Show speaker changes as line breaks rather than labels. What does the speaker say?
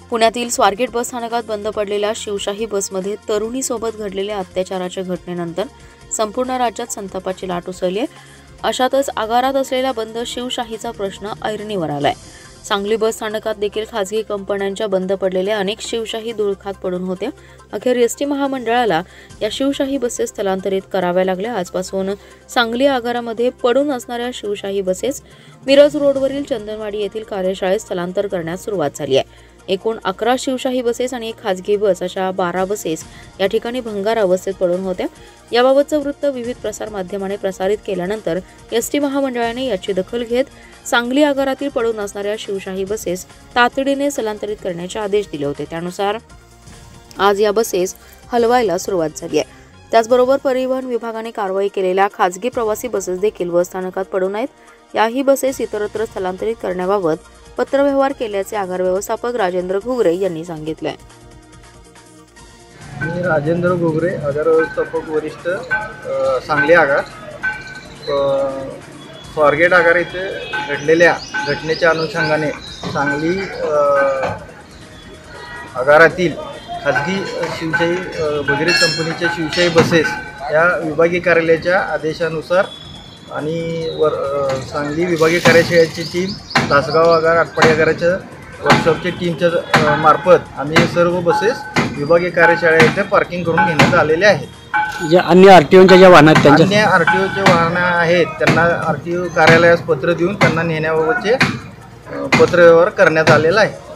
पुण्यातील स्वारगेट बस स्थानकात बंद पडलेल्या शिवशाही बसमध्ये तरुणीसोबत घडलेल्या अत्याचाराच्या घटनेनंतर संपूर्ण राज्यात संतापाची लाट उसळली आहे। अशातच आगारात असलेला बंद शिवशाहीचा प्रश्न ऐरणीवर आलाय। सांगली बस स्थानकात देखील खासगी कंपन्यांच्या बंद पडलेल्या अनेक शिवशाही धुळखात पडून होत्या। अखेर एसटी महामंडळाला या शिवशाही बसेस स्थलांतरित कराव्या लागल्या। आजपासून सांगली आगारामध्ये पडून असणाऱ्या शिवशाही बसेस मिरज रोडवरील चंदनवाडी येथील कार्यशाळेत स्थलांतर करण्यास सुरुवात झाली आहे। एकूण 11 शिवशाही बसेस आणि एक खासगी बस अशा 12 बसेस या ठिकाणी भंगार अवस्थेत पडून होत्या। याबाबतचं वृत्त विविध प्रसार माध्यमांनी प्रसारित केल्यानंतर एसटी महामंडळाने याची दखल घेत सांगली आगारातील पडून असणाऱ्या शिवशाही बसेस तातडीने स्थलांतरित करण्याचे आदेश दिले होते। त्यानुसार आज या बसेस हलवायला सुरुवात झाली आहे। त्याचबरोबर परिवहन विभागाने कारवाई केलेल्या खासगी प्रवासी बसेस देखील बस स्थानकात पडून आहेत। याही बसेस इतरत्र स्थलांतरित करण्याबाबत पत्रव्यवहार केल्याचे आगार व्यवस्थापक राजेंद्र घुगरे यांनी सांगितले।
मी राजेंद्र घुगरे, आगार व्यवस्थापक वरिष्ठ, सांगली आगार। स्वारगेट आगार येथे घडलेल्या घटनेच्या अनुषंगाने सांगली आगारातील खाजगी शिवशाही भगीरथ कंपनीच्या शिवशाही बसेस या विभागीय कार्यालयाच्या आदेशानुसार आणि सांगली विभागीय कार्यशाळेची टीम, तासगाव आगार, आटपाडी आगाराच्या वर्कशॉपच्या टीमच्या मार्फत आम्ही सर्व बसेस विभागीय कार्यशाळा येथे पार्किंग करून घेण्यात आलेले आहेत।
जे अन्य आरटीओच्या ज्या वाहन आहेत
अन्य आरटीओचे वाहनं आहेत त्यांना आरटीओ कार्यालयास पत्र देऊन त्यांना नेण्याबाबतचे पत्रव्यवहार करण्यात आलेला आहे।